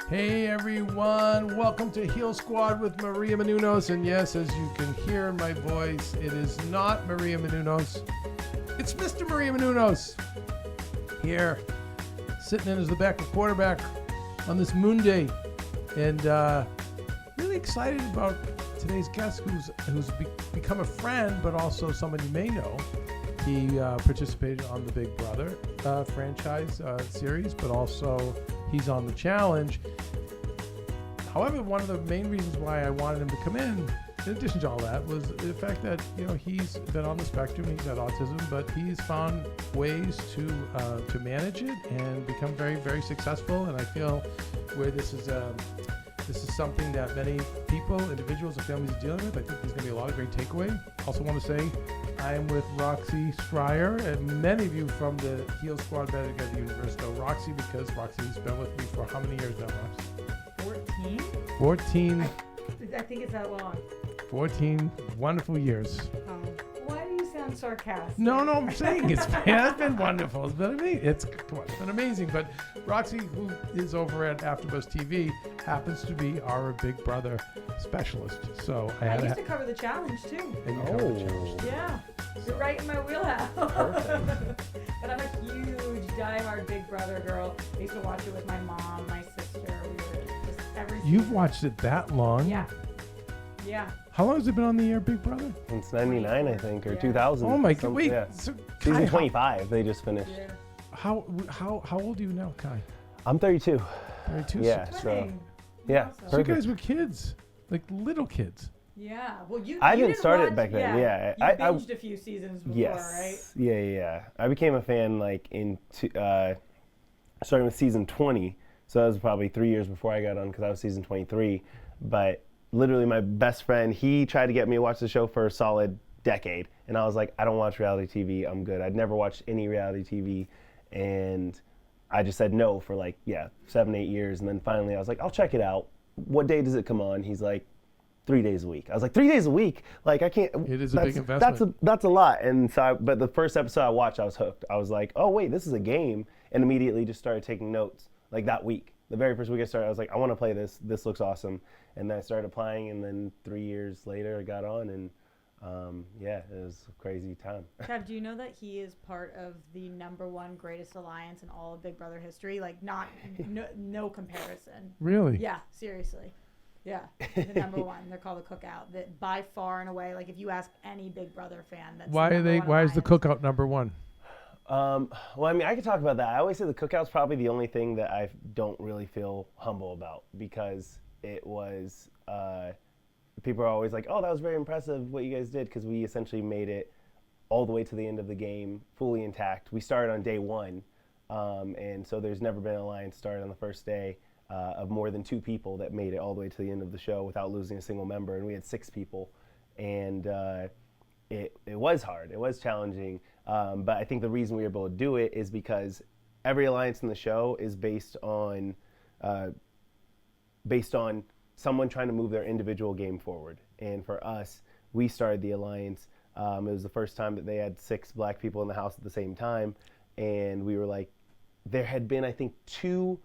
Hey everyone, welcome to Heal Squad with Maria Menounos. And yes, as you can hear in my voice, it is not Maria Menounos. It's Mr. Maria Menounos here, sitting in as the backup quarterback on this moon day. And really excited about today's guest who's become a friend, but also someone you may know. He participated on the Big Brother franchise series, but also he's on the challenge. However, one of the main reasons why I wanted him to come in addition to all that, was the fact that, you know, he's been on the spectrum, he's had autism, but he's found ways to manage it and become very, very successful. And I feel where this is something that many people, individuals, and families are dealing with. I think there's going to be a lot of great takeaway. Also want to say I am with Roxy Stryer, and many of you from the Heal Squad Better Together universe know Roxy because Roxy's been with me for how many years now, Rox? 14? 14. I think it's that long. 14 wonderful years. Why do you sound sarcastic? No, I'm saying it's been wonderful. It's been amazing. It's been amazing. But Roxy, who is over at AfterBuzz TV, happens to be our Big Brother specialist. So I used to cover the challenge too. And you cover the challenge. Yeah, you're right in my wheelhouse. Perfect. But I'm a huge diehard Big Brother girl. I used to watch it with my mom, my sister. We were just every. You've watched it that long? Yeah. Yeah. How long has it been on the air, Big Brother? Since 99, I think, or Yeah. 2000. Oh my God! Wait, Yeah. so Season Kai, 25, they just finished. Yeah. how old are you now, Kai? I'm 32. 32. Yeah, So, so Twinning. yeah. Awesome. so you Perfect. guys were kids, like little kids. Yeah. Well, you. I you didn't start it watch- back then, yeah. You I binged a few seasons before, Yes. right? Yeah. I became a fan like starting with season 20. So that was probably 3 years before I got on because I was season 23. But literally my best friend, he tried to get me to watch the show for a solid decade. And I was like, I don't watch reality TV. I'm good. I'd never watched any reality TV. And I just said no for 7, 8 years. And then finally I was like, I'll check it out. What day does it come on? He's like, 3 days a week. I was like, 3 days a week? Like, I can't. It is a big investment. That's a lot. And so, but the first episode I watched, I was hooked. I was like, oh wait, this is a game, and immediately just started taking notes. Like that week, the very first week I started, I was like, I want to play this. This looks awesome. And then I started applying, and then 3 years later, I got on, and it was a crazy time. Kev, do you know that he is part of the #1 greatest alliance in all of Big Brother history? Like, no comparison. Really? Yeah, seriously. Yeah, the #1. They're called the Cookout. That by far and away, like if you ask any Big Brother fan, that's Why the are they? #1 Why is the alliance. Cookout #1? Well, I mean, I could talk about that. I always say the Cookout's probably the only thing that I don't really feel humble about because it was, people are always like, oh, that was very impressive what you guys did because we essentially made it all the way to the end of the game fully intact. We started on day 1, and so there's never been an alliance started on the first day of more than 2 people that made it all the way to the end of the show without losing a single member, and we had 6 people. And it was hard. It was challenging. But I think the reason we were able to do it is because every alliance in the show is based on someone trying to move their individual game forward. And for us, we started the alliance. It was the first time that they had 6 black people in the house at the same time. And we were like, there had been, I think, 2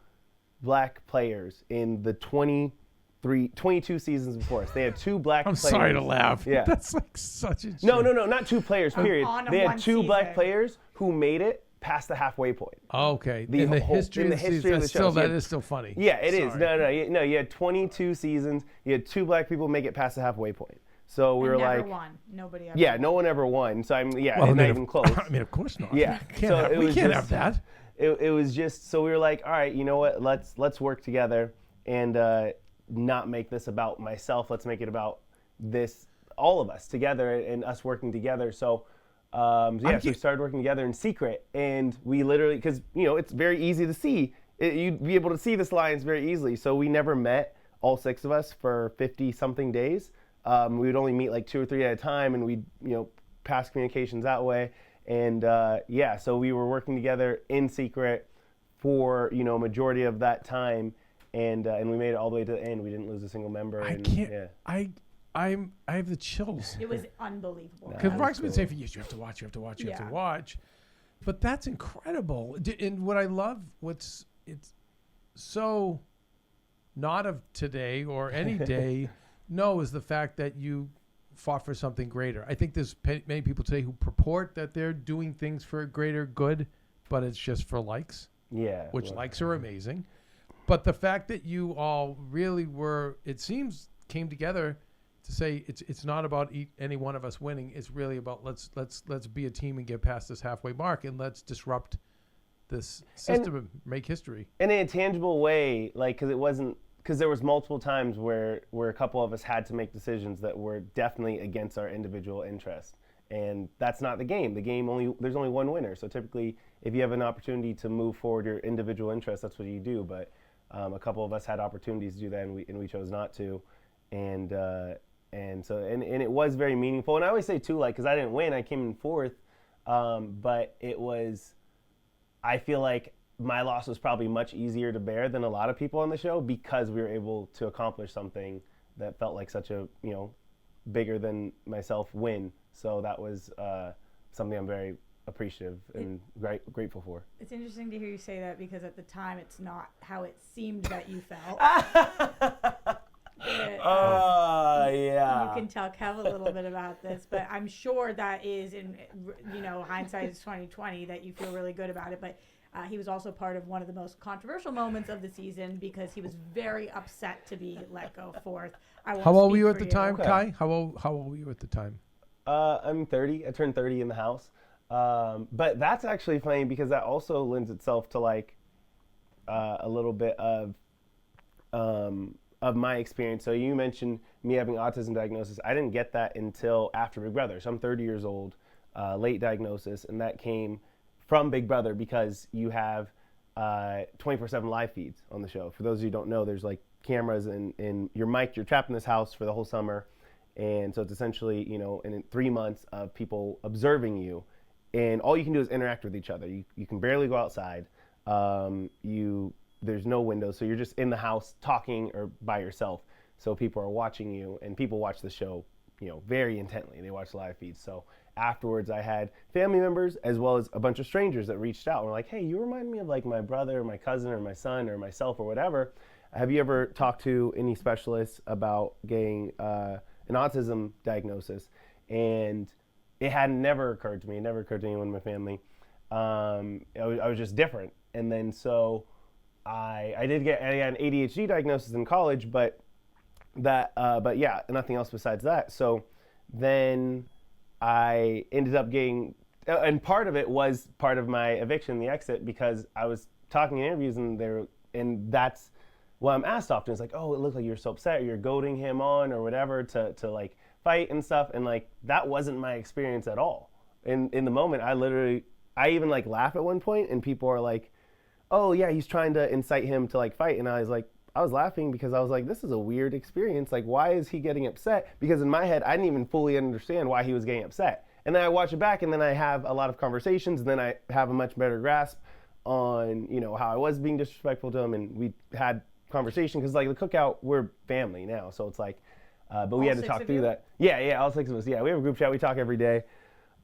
black players in the 22 seasons before us. They had 2 black I'm players. sorry to laugh. Yeah. That's like such a No, not 2 players, period. On They had one 2 black season. players who made it past the halfway point. Okay. The in the whole- history in of the the history of the season, show. that Yeah. is still funny. Yeah, it is. Sorry. No, you had 22 seasons. You had 2 black people make it past the halfway point. So we And were never like, won. Nobody ever. yeah, won. no one ever won. So Well, not even close. I mean, of course not. Yeah. Can't have, we was can't just- have that. It was just, so we were like, all right, you know what? Let's work together and not make this about myself. Let's make it about this, all of us together and us working together. So so we started working together in secret, and we literally, because it's very easy to see. You'd be able to see this alliance very easily. So we never met, all 6 of us, for 50-something days. We would only meet like 2 or 3 at a time, and we'd pass communications that way. And so we were working together in secret for a majority of that time, and we made it all the way to the end. We didn't lose a single member. I and, can't. Yeah. I have the chills. It was unbelievable. Because That Rock's was been cool. saying for years, you have to watch, you have to watch, you have Yeah. to watch. But that's incredible. And what I love, it's so not of today or any day, no, is the fact that you fought for something greater. I think there's many people today who purport that they're doing things for a greater good, but it's just for likes. Yeah. Which likes are amazing. But the fact that you all really were, it seems, came together to say it's not about any one of us winning. It's really about let's be a team and get past this halfway mark, and let's disrupt this system and make history. In a tangible way, like, because there was multiple times where a couple of us had to make decisions that were definitely against our individual interest. And that's not the game. The game there's only one winner. So typically, if you have an opportunity to move forward your individual interest, that's what you do. But a couple of us had opportunities to do that, and we chose not to. And so it was very meaningful. And I always say too, like, because I didn't win, I came in fourth, but I feel like my loss was probably much easier to bear than a lot of people on the show, because we were able to accomplish something that felt like such a, bigger than myself win. So that was something I'm very appreciative and grateful for. It's interesting to hear you say that, because at the time it's not how it seemed that you felt. Yeah. You can tell Kev a little bit about this, but I'm sure that is hindsight is 2020, that you feel really good about it. But he was also part of one of the most controversial moments of the season, because he was very upset to be let go fourth. How old were you at the time, Kai? How old were you at the time? I'm 30. I turned 30 in the house. But that's actually funny, because that also lends itself to like a little bit of my experience. So you mentioned me having autism diagnosis. I didn't get that until after Big Brother. So I'm 30 years old, late diagnosis, and that came from Big Brother, because you have 24/7 live feeds on the show. For those of you who don't know, there's like cameras and your mic. You're trapped in this house for the whole summer. And so it's essentially, in 3 months of people observing you, and all you can do is interact with each other. You can barely go outside. There's no windows, so you're just in the house talking or by yourself. So people are watching you, and people watch the show, very intently. They watch live feeds. So afterwards, I had family members as well as a bunch of strangers that reached out and were like, "Hey, you remind me of like my brother or my cousin or my son or myself or whatever. Have you ever talked to any specialists about getting an autism diagnosis?" And it had never occurred to me. It never occurred to anyone in my family. I was just different. And then so I got an ADHD diagnosis in college, but yeah, nothing else besides that. So then I ended up getting, and part of it was part of my eviction, the exit, because I was talking in interviews, and that's what I'm asked often. It's like, "Oh, it looked like you were so upset, or you're goading him on or whatever to like fight and stuff." And like, that wasn't my experience at all. In the moment, I even like laugh at one point, and people are like, "Oh yeah, he's trying to incite him to like fight." And I was laughing because I was like, this is a weird experience. Like, why is he getting upset? Because in my head, I didn't even fully understand why he was getting upset. And then I watch it back, and then I have a lot of conversations, and then I have a much better grasp on, how I was being disrespectful to him. And we had conversation, because like the Cookout, we're family now. So it's like, but we had to talk through that. Yeah, all 6 of us. Yeah, we have a group chat. We talk every day.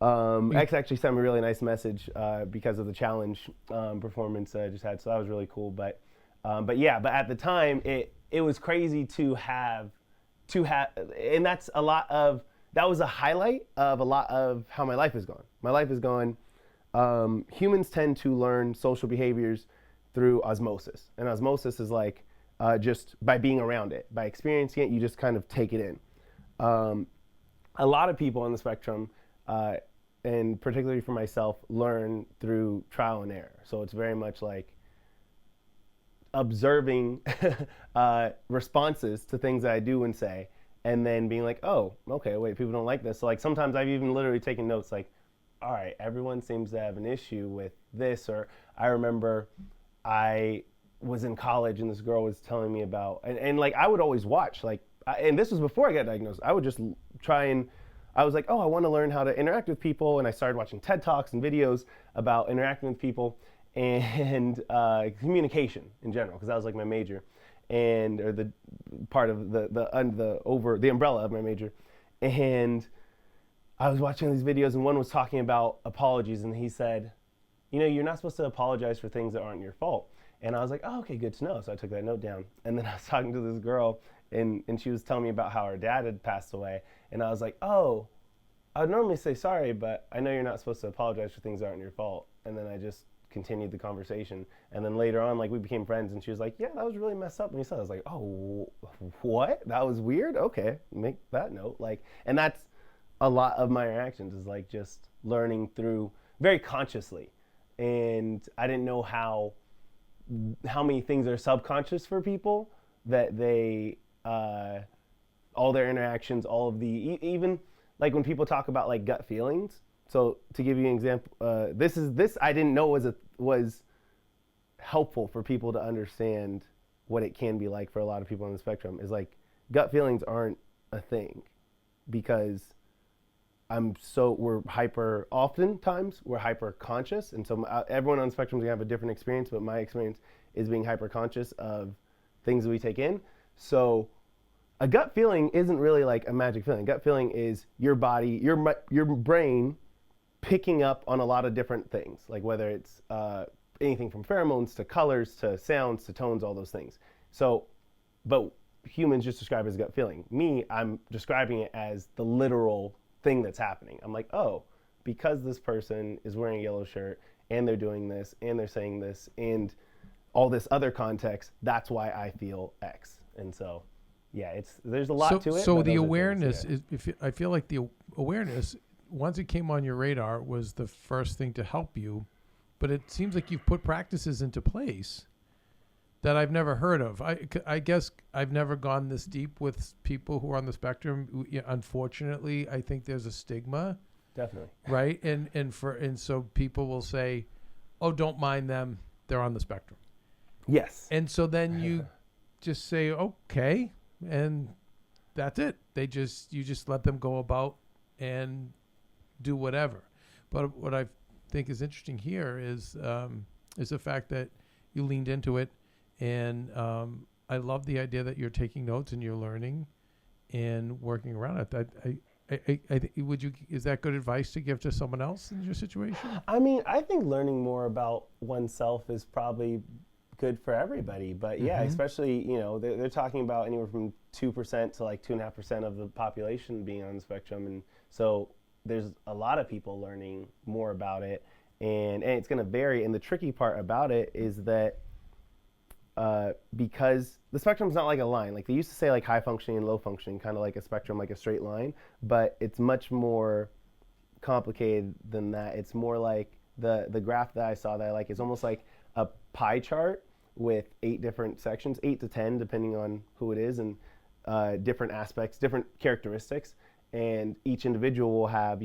X actually sent me a really nice message because of the challenge performance I just had. So that was really cool. But at the time, it was crazy to have, and that was a highlight of a lot of how my life is going. My life is going, humans tend to learn social behaviors through osmosis. And osmosis is like just by being around it, by experiencing it, you just kind of take it in. A lot of people on the spectrum, and particularly for myself, learn through trial and error. So it's very much like observing responses to things that I do and say, and then being like, "Oh, okay, wait, people don't like this." So like sometimes I've even literally taken notes like, "All right, everyone seems to have an issue with this." Or I remember I was in college and this girl was telling me about, and like I would always watch, like, and this was before I got diagnosed. I would just try and, I was like, "Oh, I want to learn how to interact with people." And I started watching TED Talks and videos about interacting with people and communication in general, because that was like my major, or the part of the umbrella of my major. And I was watching these videos, and one was talking about apologies, and he said, you're not supposed to apologize for things that aren't your fault. And I was like, oh, okay, good to know. So I took that note down. And then I was talking to this girl, and she was telling me about how her dad had passed away. And I was like, oh, I would normally say sorry, but I know you're not supposed to apologize for things that aren't your fault. And then I just continued the conversation. And then later on, like, we became friends, and she was like, yeah, that was really messed up when you said that. I was like, oh, what? That was weird? Okay, make that note. Like, and that's a lot of my interactions, is like just learning through very consciously. And I didn't know how many things are subconscious for people, that they, all their interactions, all of the, even like when people talk about like gut feelings. So to give you an example, this I didn't know was helpful for people to understand what it can be like for a lot of people on the spectrum, is like gut feelings aren't a thing, because we're oftentimes we're hyper conscious. And so everyone on the spectrum is gonna have a different experience, but my experience is being hyper conscious of things that we take in. So a gut feeling isn't really like a magic feeling. Gut feeling is your body, your brain picking up on a lot of different things, like whether it's anything from pheromones to colors to sounds to tones, all those things. So, but humans just describe it as gut feeling. Me, I'm describing it as the literal thing that's happening. I'm like, oh, because this person is wearing a yellow shirt and they're doing this and they're saying this and all this other context, that's why I feel X. And so, yeah, there's a lot to it. So the awareness I feel like the awareness, once it came on your radar, was the first thing to help you, but it seems like you've put practices into place that I've never heard of. I guess I've never gone this deep with people who are on the spectrum. Unfortunately, I think there's a stigma. Definitely. Right? And so people will say, oh, don't mind them, they're on the spectrum. Yes. And so then you just say, okay, and that's it. You just let them go about and do whatever. But what I think is interesting here is the fact that you leaned into it, and I love the idea that you're taking notes and you're learning and working around it. Is that good advice to give to someone else in your situation? I mean, I think learning more about oneself is probably good for everybody, but yeah, especially, they're talking about anywhere from 2% to like 2.5% of the population being on the spectrum. And so there's a lot of people learning more about it, and it's going to vary. And the tricky part about it is that because the spectrum's not like a line. Like they used to say like high functioning and low functioning, kind of like a spectrum, like a straight line, but it's much more complicated than that. It's more like the graph that I saw that I like is almost like a pie chart with 8 different sections, 8 to 10, depending on who it is, and different aspects, different characteristics. And each individual will have,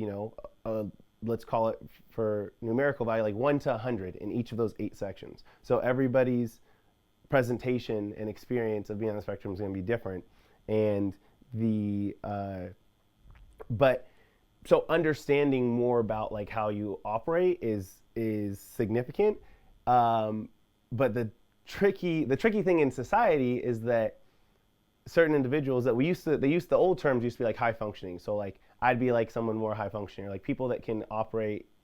let's call it for numerical value, like 1 to 100 in each of those 8 sections. So everybody's presentation and experience of being on the spectrum is going to be different. And so understanding more about like how you operate is significant. But the tricky thing in society is that certain individuals that the old terms used to be like high functioning. So like I'd be like someone more high functioning, like people that can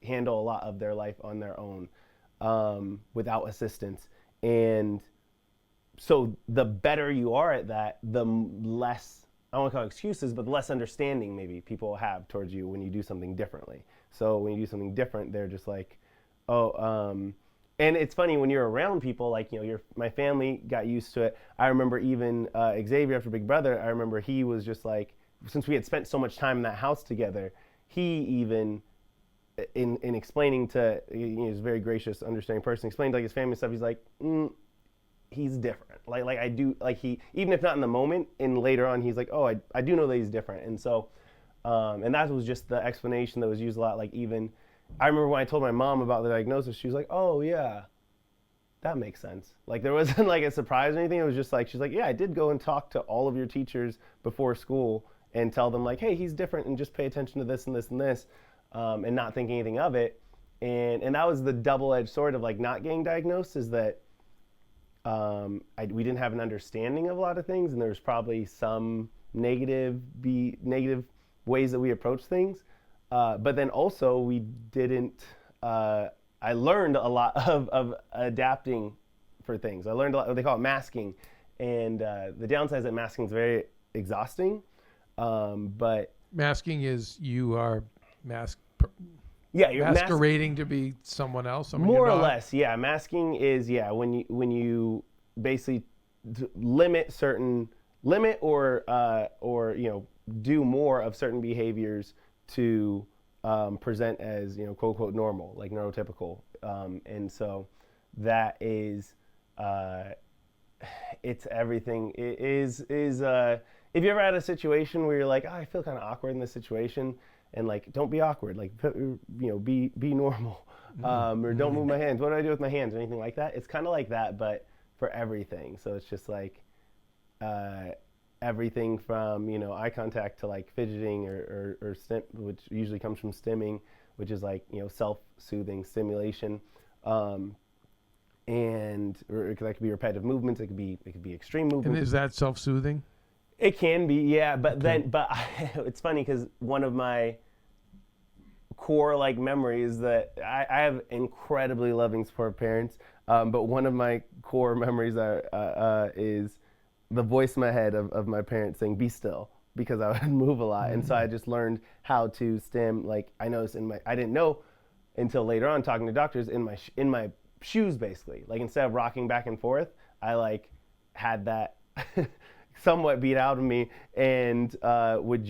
handle a lot of their life on their own without assistance. And so the better you are at that, the less, I don't want to call it excuses, but the less understanding maybe people have towards you when you do something differently. So when you do something different, they're just like, and it's funny when you're around people, like, my family got used to it. I remember even Xavier after Big Brother, I remember he was just like, since we had spent so much time in that house together, he even, in explaining to, he's a very gracious, understanding person, explained like his family stuff, he's like, he's different. Like I do, like he, even if not in the moment, and later on, he's like, oh, I do know that he's different. And so, and that was just the explanation that was used a lot. Like even, I remember when I told my mom about the diagnosis, she was like, oh yeah, that makes sense. Like there wasn't like a surprise or anything. It was just like, she's like, yeah, I did go and talk to all of your teachers before school and tell them like, hey, he's different and just pay attention to this and this and this, and not think anything of it. And that was the double-edged sword of like not getting diagnosed, is that we didn't have an understanding of a lot of things, and there's probably some negative ways that we approach things. But then also we didn't I learned a lot of adapting for things. I learned a lot. They call it masking, and the downside is that masking is very exhausting. But Masking is you are you're masquerading to be someone else. I mean, more you're or not- less. Yeah, masking is when you basically limit or do more of certain behaviors to present as quote unquote normal, like neurotypical, and so that is it's everything. It is if you ever had a situation where you're like, I feel kind of awkward in this situation, and like, don't be awkward, like be normal, or don't move my hands. What do I do with my hands or anything like that? It's kind of like that, but for everything. So it's just like everything from eye contact to like fidgeting or stim, which usually comes from stimming, which is like self-soothing stimulation, and that could be repetitive movements. It could be extreme And movements. is that self-soothing? It can be, yeah. But Okay. It's funny because one of my core like memories that I have incredibly loving support parents, but one of my core memories is the voice in my head of my parents saying, "Be still," because I would move a lot, and so I just learned how to stim. Like I noticed I didn't know until later on talking to doctors in my shoes, basically. Like instead of rocking back and forth, I like had that somewhat beat out of me, and it would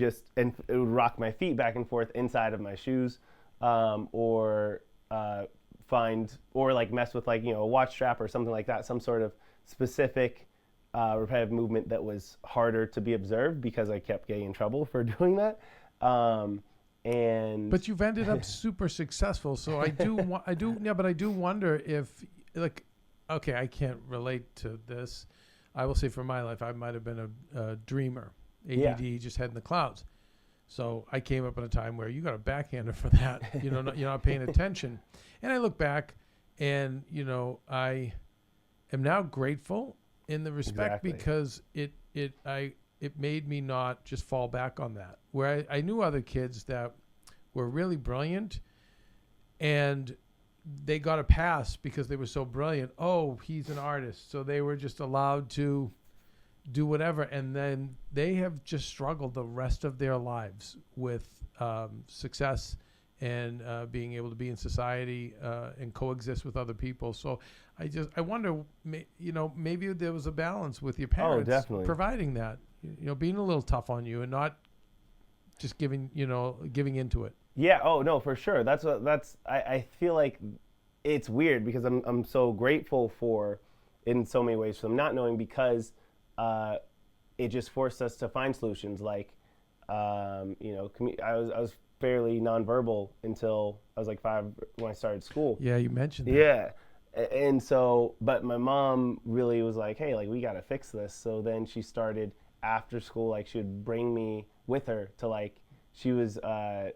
rock my feet back and forth inside of my shoes, or like mess with like a watch strap or something like that, some sort of specific repetitive movement that was harder to be observed because I kept getting in trouble for doing that. But you've ended up super successful. So I do wonder if like, okay, I can't relate to this. I will say for my life, I might have been a dreamer, ADD, just head in the clouds. So I came up at a time where you got a backhander for that. You're not paying attention. And I look back, and I am now grateful in the respect Exactly. because it made me not just fall back on that. Where I knew other kids that were really brilliant, and they got a pass because they were so brilliant. Oh, he's an artist. So they were just allowed to do whatever. And then they have just struggled the rest of their lives with success and being able to be in society and coexist with other people. So I wonder, maybe there was a balance with your parents definitely. providing that, being a little tough on you and not just giving into it. Yeah. Oh no, for sure. I feel like it's weird because I'm so grateful for, in so many ways, for them not knowing, because it just forced us to find solutions. Like, I was fairly nonverbal until I was like 5 when I started school. Yeah, you mentioned that. Yeah. And so, but my mom really was like, hey, like, we got to fix this. So then she started after school, like, she would bring me with her to, like, she was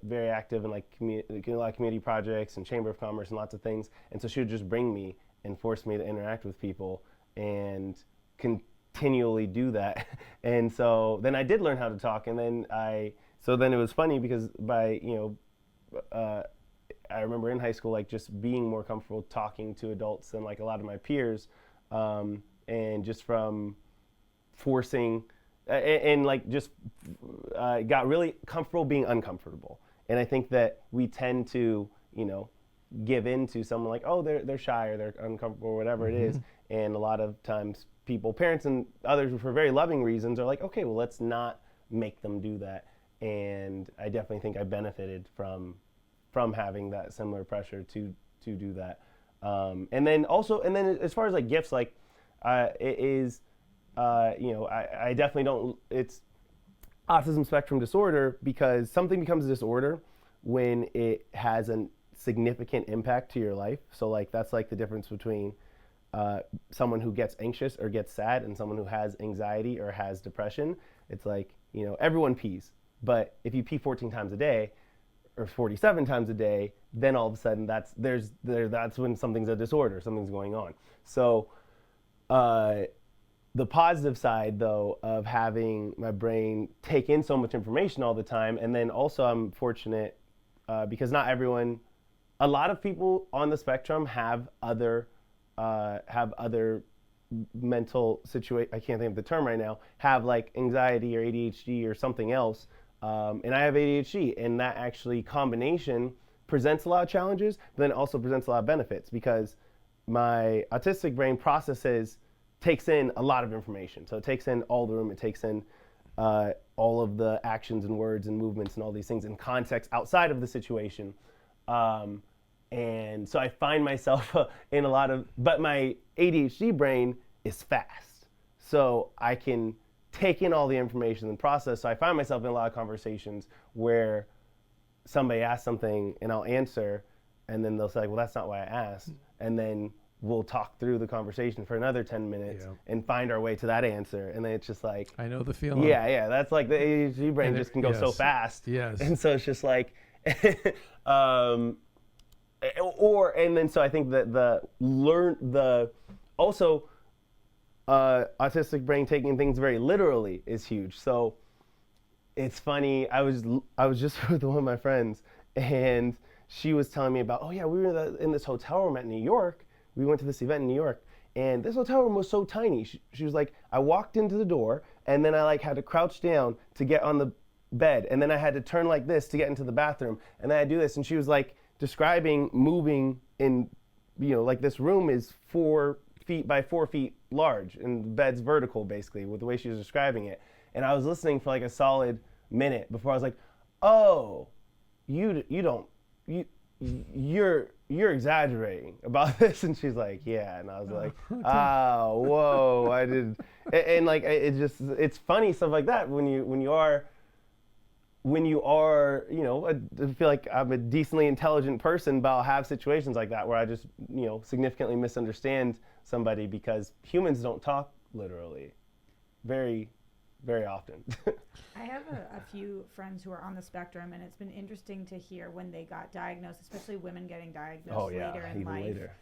very active in, like, a lot of community projects and Chamber of Commerce and lots of things. And so she would just bring me and force me to interact with people and continually do that. And so then I did learn how to talk. And then it was funny because I remember in high school, like, just being more comfortable talking to adults than, like, a lot of my peers, and just from forcing and like just got really comfortable being uncomfortable. And I think that we tend to give in to someone like, oh, they're shy or they're uncomfortable or whatever it is. And a lot of times parents and others for very loving reasons are like, okay, well, let's not make them do that. And I definitely think I benefited from having that similar pressure to do that. And then as far as like gifts, like it is, I definitely don't, it's autism spectrum disorder because something becomes a disorder when it has a significant impact to your life. So like, that's like the difference between someone who gets anxious or gets sad and someone who has anxiety or has depression. It's like, everyone pees, but if you pee 14 times a day, or 47 times a day, then all of a sudden that's when something's a disorder, something's going on. So the positive side, though, of having my brain take in so much information all the time, and then also I'm fortunate because not everyone a lot of people on the spectrum have other mental I can't think of the term right now, have like anxiety or ADHD or something else. And I have ADHD, and that actually combination presents a lot of challenges, but then also presents a lot of benefits because my autistic brain takes in a lot of information. So it takes in all the room, it takes in all of the actions and words and movements and all these things in context outside of the situation. And so I find myself in a lot of, but my ADHD brain is fast. So I can take in all the information and process. So I find myself in a lot of conversations where somebody asks something and I'll answer, and then they'll say, well, that's not why I asked. And then we'll talk through the conversation for another 10 minutes and find our way to that answer. And then it's just like, I know the feeling. Yeah. That's like the ADHD brain just can go so fast. Yes. And so it's just like, and then so I think that autistic brain taking things very literally is huge. So it's funny, I was just with one of my friends, and she was telling me about, we were in this hotel room at New York. We went to this event in New York, and this hotel room was so tiny. She was like, I walked into the door, and then I like had to crouch down to get on the bed, and then I had to turn like this to get into the bathroom, and then I do this, and she was like describing moving in, like this room is 4 feet by 4 feet large, and the bed's vertical basically with the way she was describing it. And I was listening for like a solid minute before I was like, oh, you're exaggerating about this. And she's like, yeah. And I was like, whoa, I did. And like, it's funny stuff like that when you are, I feel like I'm a decently intelligent person, but I'll have situations like that where I just, significantly misunderstand somebody because humans don't talk literally very, very often. I have a few friends who are on the spectrum, and it's been interesting to hear when they got diagnosed, especially women getting diagnosed later in life. Later.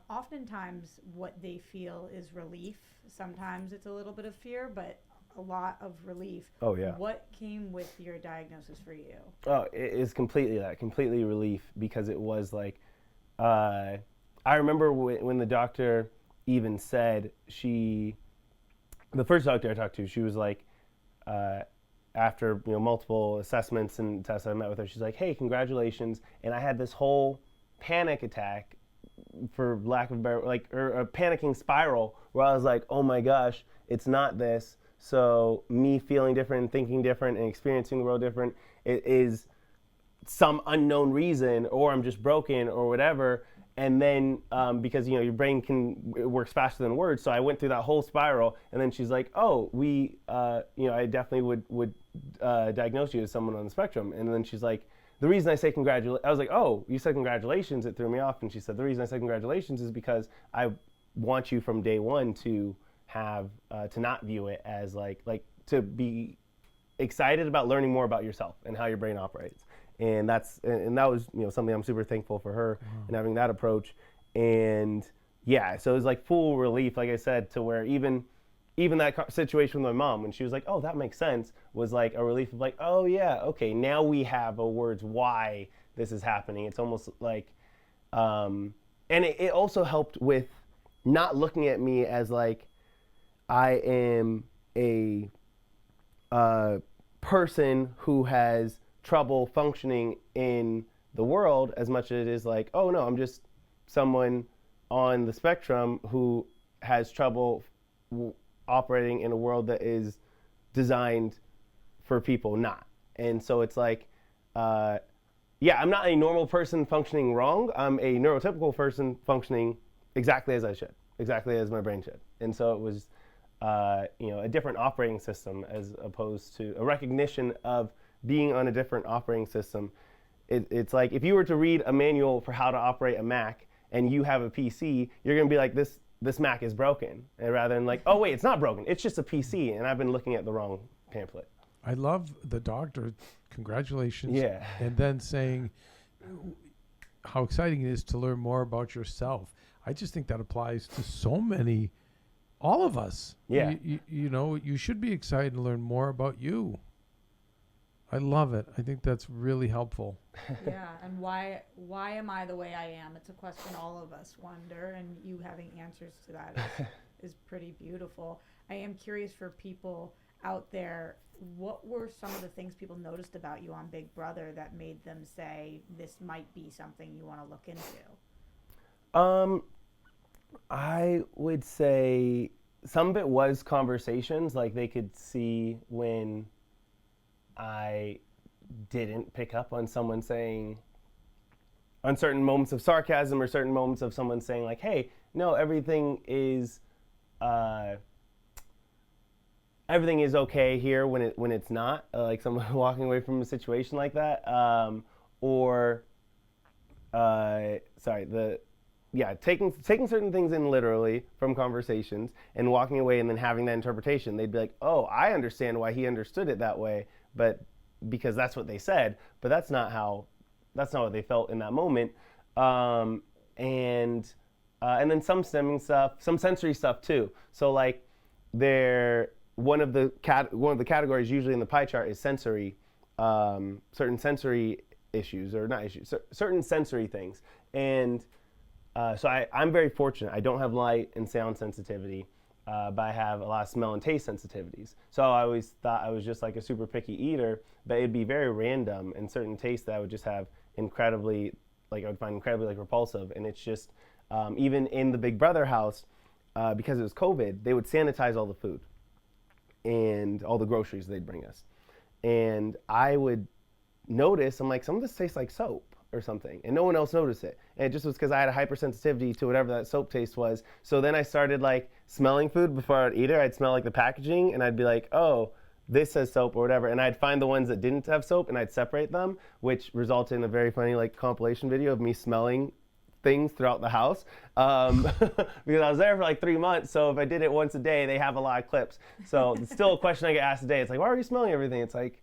Oftentimes what they feel is relief. Sometimes it's a little bit of fear, but a lot of relief. Oh, yeah. What came with your diagnosis for you? Oh, it is completely relief, because it was like, I remember when the doctor even said the first doctor I talked to, she was like, after multiple assessments and tests I met with her, she's like, hey, congratulations. And I had this whole panic attack, for lack of a better, or a panicking spiral, where I was like, oh my gosh, it's not this. So me feeling different, thinking different, and experiencing the world different, it is some unknown reason, or I'm just broken or whatever. And then because your brain works faster than words, so I went through that whole spiral. And then she's like, oh, I definitely would diagnose you as someone on the spectrum. And then she's like, the reason I say congratulations, I was like, oh, you said congratulations, it threw me off. And she said, the reason I said congratulations is because I want you from day one to have to not view it as like to be excited about learning more about yourself and how your brain operates. And that was something I'm super thankful for her and having that approach. And yeah, so it was like full relief, like I said, to where even that situation with my mom, when she was like, oh, that makes sense, was like a relief of like, oh yeah, okay, now we have words why this is happening. It's almost like, and it also helped with not looking at me as like I am a person who has trouble functioning in the world, as much as it is like, oh no, I'm just someone on the spectrum who has trouble operating in a world that is designed for people not. And so it's like, I'm not a normal person functioning wrong. I'm a neurotypical person functioning exactly as I should, exactly as my brain should. And so it was, a different operating system, as opposed to a recognition of being on a different operating system. It's like if you were to read a manual for how to operate a Mac and you have a PC, you're going to be like, this Mac is broken, and rather than like, oh wait, it's not broken, it's just a PC, and I've been looking at the wrong pamphlet. I love the doctor, congratulations. Yeah. And then saying how exciting it is to learn more about yourself. I just think that applies to so many, all of us. Yeah. You should be excited to learn more about you. I love it. I think that's really helpful. Yeah, and why am I the way I am? It's a question all of us wonder, and you having answers to that is pretty beautiful. I am curious for people out there, what were some of the things people noticed about you on Big Brother that made them say this might be something you want to look into? I would say some of it was conversations. Like they could see when I didn't pick up on someone saying, on certain moments of sarcasm or certain moments of someone saying like, hey, no, everything is okay here when it's not, like someone walking away from a situation like that, taking certain things in literally from conversations and walking away and then having that interpretation. They'd be like, oh, I understand why he understood it that way, but because that's what they said, but that's not what they felt in that moment. And then some stemming stuff, some sensory stuff too. So like one of the categories usually in the pie chart is sensory, certain sensory issues, or not issues, certain sensory things. And so I'm very fortunate. I don't have light and sound sensitivity, but I have a lot of smell and taste sensitivities. So I always thought I was just like a super picky eater, but it'd be very random, and certain tastes that I would just have I would find incredibly like repulsive. And it's just, even in the Big Brother house, because it was COVID, they would sanitize all the food and all the groceries they'd bring us. And I would notice, I'm like, some of this tastes like soap or something, and no one else noticed it. And it just was because I had a hypersensitivity to whatever that soap taste was. So then I started like smelling food before I'd eat it. I'd smell like the packaging, and I'd be like, oh, this says soap or whatever. And I'd find the ones that didn't have soap, and I'd separate them, which resulted in a very funny like compilation video of me smelling things throughout the house, because I was there for like 3 months. So if I did it once a day, they have a lot of clips. So it's still a question I get asked today. It's like, why are you smelling everything? It's like,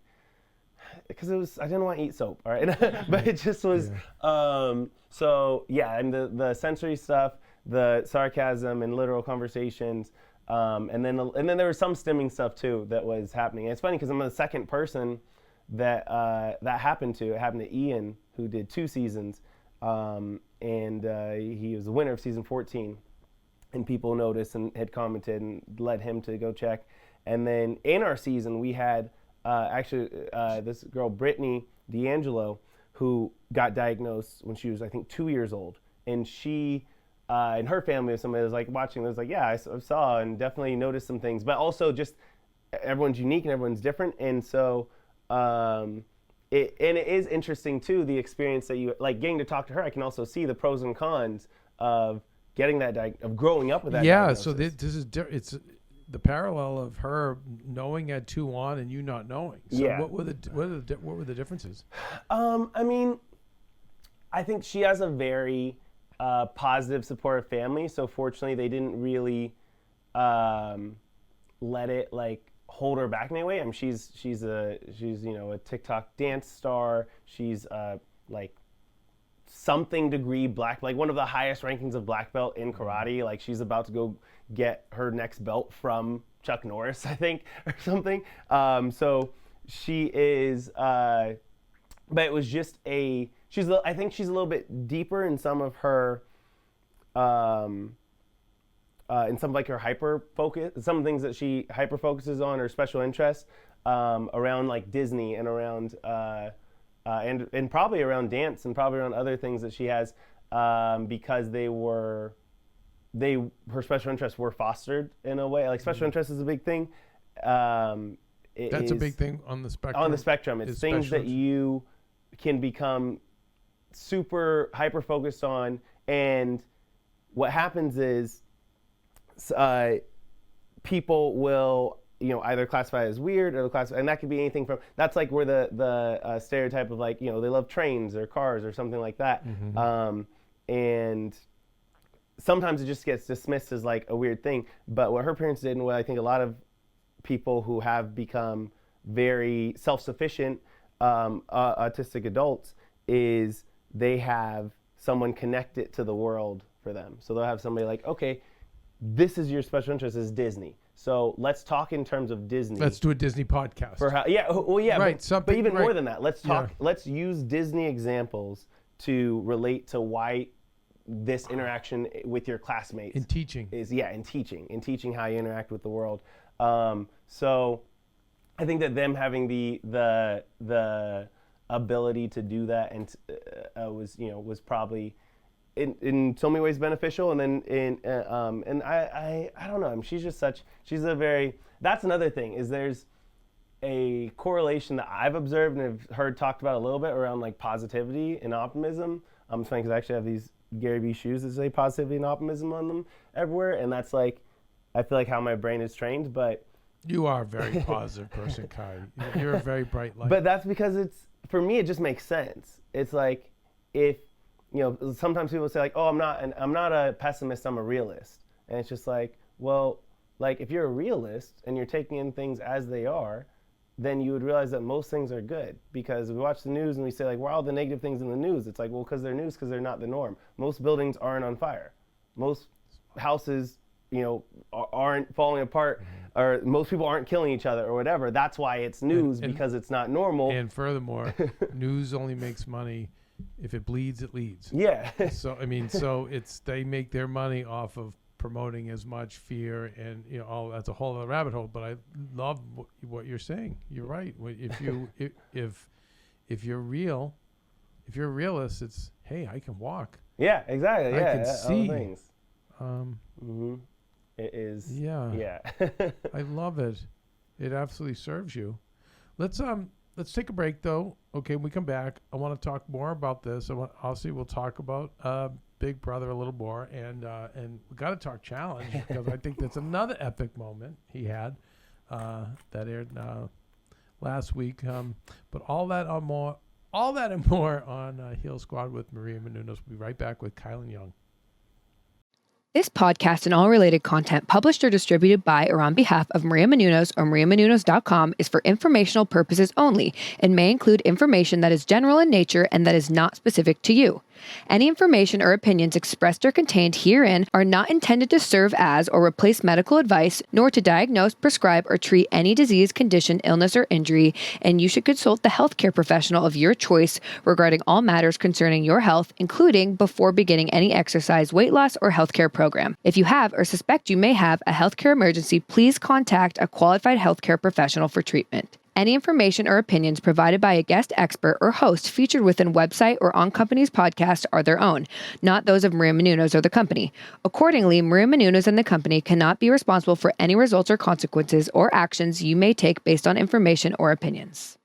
because I didn't want to eat soap, all right? But it just was, so yeah, and the sensory stuff, the sarcasm and literal conversations, and then there was some stimming stuff too that was happening. And it's funny because I'm the second person that happened to. It happened to Ian, who did 2 seasons, and he was the winner of season 14. And people noticed and had commented and led him to go check. And then in our season, we had this girl, Brittany D'Angelo, who got diagnosed when she was, I think, 2 years old. And she, and her family, somebody was like watching, was like, yeah, I saw and definitely noticed some things. But also just everyone's unique and everyone's different. And so it is interesting, too, the experience that you, like getting to talk to her. I can also see the pros and cons of getting that, of growing up with that diagnosis. So this is, it's the parallel of her knowing at 2 on and you not knowing. So Yeah. what were the differences? I mean, I think she has a very positive, supportive family. So fortunately, they didn't really let it like hold her back in any way. I mean, she's a TikTok dance star. She's like something degree black, like one of the highest rankings of black belt in karate. Like she's about to go get her next belt from Chuck Norris, I think, or something. So she is, but it was just I think she's a little bit deeper in some of her, in some of like her hyper focus, some things that she hyper focuses on, or special interests, around like Disney and around, and probably around dance and probably around other things that she has, because her special interests were fostered in a way. Like special interest is a big thing. That's a big thing on the spectrum. On the spectrum, it's things that you can become super hyper focused on, and what happens is people will either classify it as weird or classify, and that could be anything from, that's like where the stereotype of like they love trains or cars or something like that, and sometimes it just gets dismissed as like a weird thing. But what her parents did, and what I think a lot of people who have become very self-sufficient autistic adults, is they have someone connected to the world for them. So they'll have somebody like, okay, this is your special interest is Disney. So let's talk in terms of Disney. Let's do a Disney podcast. For how, yeah, well, yeah, Right, but something- even right. more than that, let's talk. Yeah. Let's use Disney examples to relate to why this interaction with your classmates in teaching. is in teaching how you interact with the world. So I think that them having the ability to do that and was probably in so many ways beneficial. And then and I don't know. I mean, that's another thing is there's a correlation that I've observed and have heard talked about a little bit around like positivity and optimism. It's funny because I actually have these Gary Vee shoes that say positivity and optimism on them everywhere, and that's like I feel like how my brain is trained. But You are a very positive person, Kai. You're a very bright light. but that's because for me it just makes sense. It's like if sometimes people say like, oh, I'm not a pessimist, I'm a realist, and it's just like, well, like if you're a realist and you're taking in things as they are, then you would realize that most things are good. Because we watch the news and we say like, wow, all the negative things in the news. It's like, well, because they're news, because they're not the norm. Most buildings aren't on fire. Most houses, aren't falling apart, or most people aren't killing each other or whatever. That's why it's news, because it's not normal. And furthermore, news only makes money if it bleeds, it leads. Yeah. So they make their money off of promoting as much fear and that's a whole other rabbit hole. But I love what you're saying. You're right. If you're real, if you're a realist, it's hey, I can walk. Yeah, exactly. I Yeah, can all see. things. It is. Yeah. I love it. It absolutely serves you. Let's take a break though. Okay, when we come back, I want to talk more about this. Obviously we'll talk about Big Brother a little more, and we got to talk challenge because I think that's another epic moment he had that aired last week. But all that and more on Heel Squad with Maria Menounos. We'll be right back with Kyland Young. This podcast and all related content published or distributed by or on behalf of Maria Menounos or mariamenounos.com is for informational purposes only and may include information that is general in nature and that is not specific to you. Any information or opinions expressed or contained herein are not intended to serve as or replace medical advice, nor to diagnose, prescribe, or treat any disease, condition, illness, or injury, and you should consult the healthcare professional of your choice regarding all matters concerning your health, including before beginning any exercise, weight loss, or healthcare program. If you have or suspect you may have a healthcare emergency, please contact a qualified healthcare professional for treatment. Any information or opinions provided by a guest expert or host featured within a website or on company's podcast are their own, not those of Maria Menounos or the company. Accordingly, Maria Menounos and the company cannot be responsible for any results or consequences or actions you may take based on information or opinions.